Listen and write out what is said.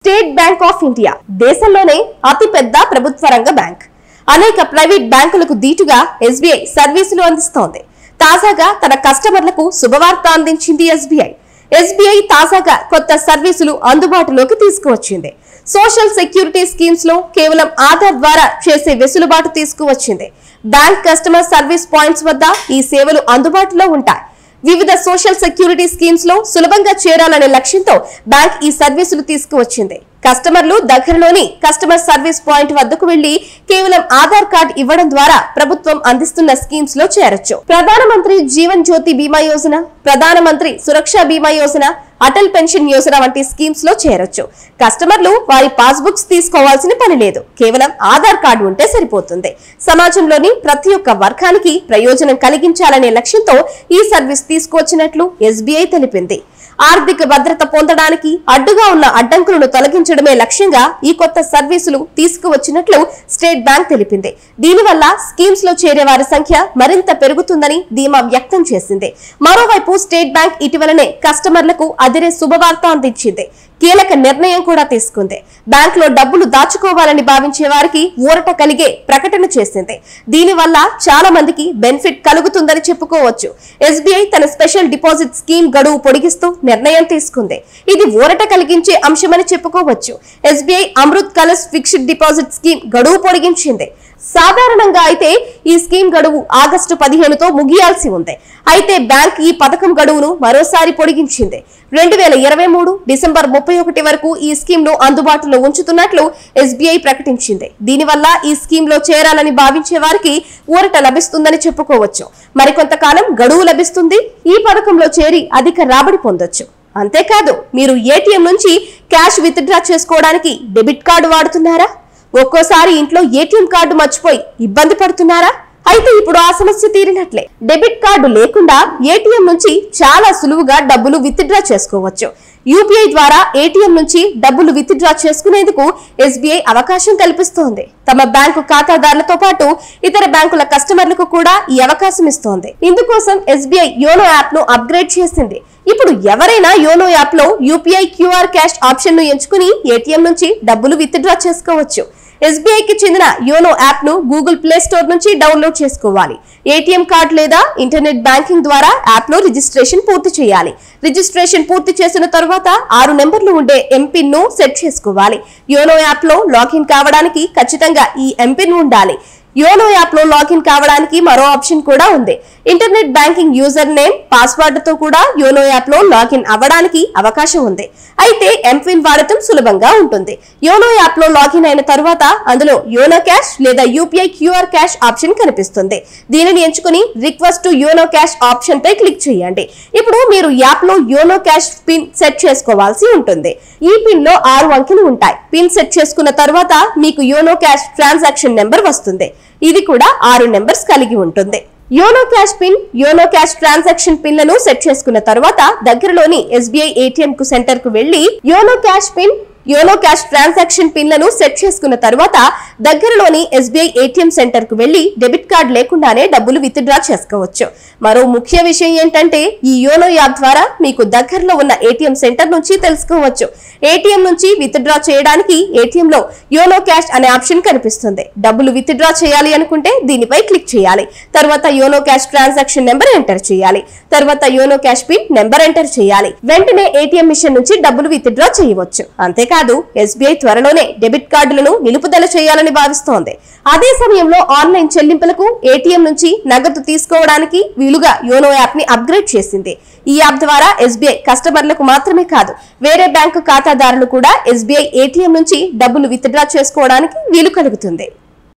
State bank of India దేశంలోనే అతిపెద్ద ప్రభుత్వ రంగ బ్యాంక్. అనేక ప్రైవేట్ బ్యాంకులకు దీటుగా ఎస్బీఐ సర్వీసులు అందిస్తోంది. తాజాగా తన కస్టమర్లకు శుభవార్త అందించింది ఎస్బీఐ. ఎస్బీఐ తాజాగా కొత్త సర్వీసులు అందుబాటులోకి తీసుకువచ్చింది. సోషల్ సెక్యూరిటీ స్కీమ్స్ లో కేవలం ఆధార్ ద్వారా చేసే వెసులుబాటు తీసుకువచ్చింది. బ్యాంక్ కస్టమర్ సర్వీస్ పాయింట్స్ వద్ద ఈ సేవలు అందుబాటులో ఉంటాయి. వివిధ సోషల్ సెక్యూరిటీ స్కీమ్స్ లో సులభంగా చేరాలనే లక్ష్యంతో బ్యాంక్ ఈ సర్వీసులు తీసుకువచ్చింది. కస్టమర్లు దగ్గరలోని కస్టమర్ సర్వీస్ పాయింట్ వద్దకు వెళ్లి కేవలం ఆధార్ కార్డ్ ఇవ్వడం ద్వారా ప్రభుత్వం అందిస్తున్న స్కీమ్స్ లో చేరొచ్చు. ప్రధానమంత్రి జీవన్ జ్యోతి బీమా యోజన, ప్రధానమంత్రి సురక్ష బీమా యోజన, అటల్ పెన్షన్ యోజన వంటి స్కీమ్స్ లో చేరొచ్చు. కస్టమర్లు వారి పాస్బుక్స్ తీసుకోవాల్సిన పని లేదు. కేవలం ఆధార్ కార్డు ఉంటే సరిపోతుంది. సమాజంలోని ప్రతి ఒక్క వర్గానికి ప్రయోజనం కలిగించాలనే లక్ష్యంతో ఈ సర్వీస్ తీసుకువచ్చినట్లు ఎస్బీఐ తెలిపింది. ఆర్థిక భద్రత పొందడానికి అడ్డుగా ఉన్న అడ్డంకులను తొలగించడమే లక్ష్యంగా ఈ కొత్త సర్వీసులు తీసుకువచ్చినట్లు స్టేట్ బ్యాంక్ తెలిపింది. దీనివల్ల స్కీమ్స్ లో చేరే వారి సంఖ్య మరింత పెరుగుతుందని ధీమా వ్యక్తం చేసింది. మరోవైపు స్టేట్ బ్యాంక్ ఇటీవలనే కస్టమర్లకు అదిరే శుభవార్త అందించింది. కీలక నిర్ణయం కూడా తీసుకుంది. బ్యాంక్ లో డబ్బులు దాచుకోవాలని భావించే వారికి ఊరట కలిగే ప్రకటన చేసింది. దీనివల్ల చాలా మందికి బెనిఫిట్ కలుగుతుందని చెప్పుకోవచ్చు. ఎస్బీఐ తన స్పెషల్ డిపాజిట్ స్కీమ్ గడువు పొడిగిస్తూ నిర్ణయం తీసుకుంది. ఇది ఊరట కలిగించే అంశమని చెప్పుకోవచ్చు. SBI Amrit colours fixed deposit scheme గడువు పొడిగించింది. సాధారణంగా అయితే ఈ స్కీమ్ గడువు ఆగస్టు 15తో ముగియాల్సి ఉంది. అయితే బ్యాంక్ ఈ పథకం గడువును మరోసారి పొడిగించింది. 2023 డిసెంబర్ 31 వరకు ఈ స్కీమ్ ను అందుబాటులో ఉంచుతున్నట్లు ఎస్బీఐ ప్రకటించింది. దీనివల్ల ఈ స్కీమ్ లో చేరాలని భావించే వారికి ఊరట లభిస్తుందని చెప్పుకోవచ్చు. మరికొంతకాలం గడువు లభిస్తుంది. ఈ పథకంలో చేరి అధిక రాబడి పొందొచ్చు. అంతేకాదు, మీరు ఏటీఎం నుంచి క్యాష్ విత్డ్రా చేసుకోవడానికి డెబిట్ కార్డు వాడుతున్నారా? ఒక్కోసారి ఇంట్లో ఏటీఎం కార్డు మర్చిపోయి ఇబ్బంది పడుతున్నారా? అయితే ఇప్పుడు ఆ సమస్య తీరినట్లే. డెబిట్ కార్డు లేకుండా ఏటీఎం నుంచి చాలా సులువుగా డబ్బులు విత్డ్రా చేసుకోవచ్చు. యూపీఐ ద్వారా ఏటీఎం నుంచి డబ్బులు విత్డ్రా చేసుకునేందుకు ఎస్బీఐ అవకాశం కల్పిస్తోంది. తమ బ్యాంకు ఖాతాదారులతో పాటు ఇతర బ్యాంకుల కస్టమర్లకు కూడా ఈ అవకాశం ఇస్తోంది. ఇందుకోసం ఎస్బీఐ యోనో యాప్ ను అప్గ్రేడ్ చేసింది. ఇప్పుడు ఎవరైనా యోనో యాప్ లో యూపీఐ క్యూఆర్ క్యాష్ ఆప్షన్ ను ఎంచుకుని ఏటీఎం నుంచి డబ్బులు విత్డ్రా చేసుకోవచ్చు. ఎస్బీఐకి చెందిన యోనో యాప్ ను గూగుల్ ప్లే స్టోర్ నుంచి డౌన్లోడ్ చేసుకోవాలి. ఏటీఎం కార్డు లేదా ఇంటర్నెట్ బ్యాంకింగ్ ద్వారా యాప్ లో రిజిస్ట్రేషన్ పూర్తి చేయాలి. రిజిస్ట్రేషన్ పూర్తి చేసిన తర్వాత 6 నెంబర్లు ఉండే ఎంపిన్ ను సెట్ చేసుకోవాలి. యోనో యాప్ లో లాగిన్ కావడానికి ఖచ్చితంగా ఈ ఎంపిన్ ఉండాలి. యోనో యాప్ లో లాగిన్ కావడానికి మరో ఆప్షన్ కూడా ఉంది. Internet banking user name, password తో కూడా యోనో యాప్ లో లాగిన్ అవ్వడానికి అవకాశం ఉంది. అయితే ఎంపిన్ వాడటం సులభంగా ఉంటుంది. యోనో యాప్ లో లాగిన్ అయిన తర్వాత అందులో యోనో క్యాష్ లేదా యూపీఐ క్యూఆర్ క్యాష్ ఆప్షన్ కనిపిస్తుంది. దీనిని ఎంచుకుని request to YONO cash option పై క్లిక్ చేయండి. ఇప్పుడు మీరు యాప్ లో యోనో క్యాష్ పిన్ సెట్ చేసుకోవాల్సి ఉంటుంది. ఈ పిన్ లో 6 అంకెలు ఉంటాయి. పిన్ సెట్ చేసుకున్న తర్వాత మీకు యోనో క్యాష్ ట్రాన్సాక్షన్ నెంబర్ వస్తుంది. ఇది కూడా 6 నెంబర్స్ కలిగి ఉంటుంది. YONO cash pin, YONO cash transaction పిన్లను సెట్ చేసుకున్న తర్వాత దగ్గరలోని ఎస్బీఐ ఏటీఎం కు సెంటర్ కు వెళ్లి YONO cash pin, YONO cash transaction పిన్లను సెట్ చేసుకున్న తర్వాత దగ్గరలోని ఎస్బీఐ ఏటీఎం సెంటర్ కు వెళ్లి డెబిట్ కార్డ్ లేకుండానే డబ్బులు విత్డ్రా చేసుకోవచ్చు. మరో ముఖ్య విషయం ఏంటంటే ఈ యోనో యాప్ ద్వారా మీకు దగ్గరలో ఉన్న ఏటీఎం సెంటర్ నుంచి తెలుసుకోవచ్చు. ఏటీఎం నుంచి విత్డ్రా చేయడానికి ఏటీఎం లో యోనో క్యాష్ అనే ఆప్షన్ కనిపిస్తుంది. డబ్బులు విత్డ్రా చేయాలి అనుకుంటే దీనిపై క్లిక్ చేయాలి. తర్వాత YONO cash transaction number enter చేయాలి. తర్వాత YONO cash pin number enter చేయాలి. వెంటనే ఏటీఎం మిషన్ నుంచి డబ్బులు విత్డ్రా చేయవచ్చు. అంతేకాదు, ఎస్బీఐ త్వరలోనే డెబిట్ కార్డులను నిలుపుదల చేయాలని భావిస్తోంది. అదే సమయంలో ఆన్లైన్ చెల్లింపులకు ఏటీఎం నుంచి నగదు తీసుకోవడానికి వీలుగా యోనో యాప్ ని అప్గ్రేడ్ చేసింది. ఈ యాప్ ద్వారా ఎస్బీఐ కస్టమర్లకు మాత్రమే కాదు, వేరే బ్యాంకు ఖాతాదారులు కూడా ఎస్బీఐ ఏటీఎం నుంచి డబ్బులు విత్డ్రా చేసుకోవడానికి వీలు కలుగుతుంది.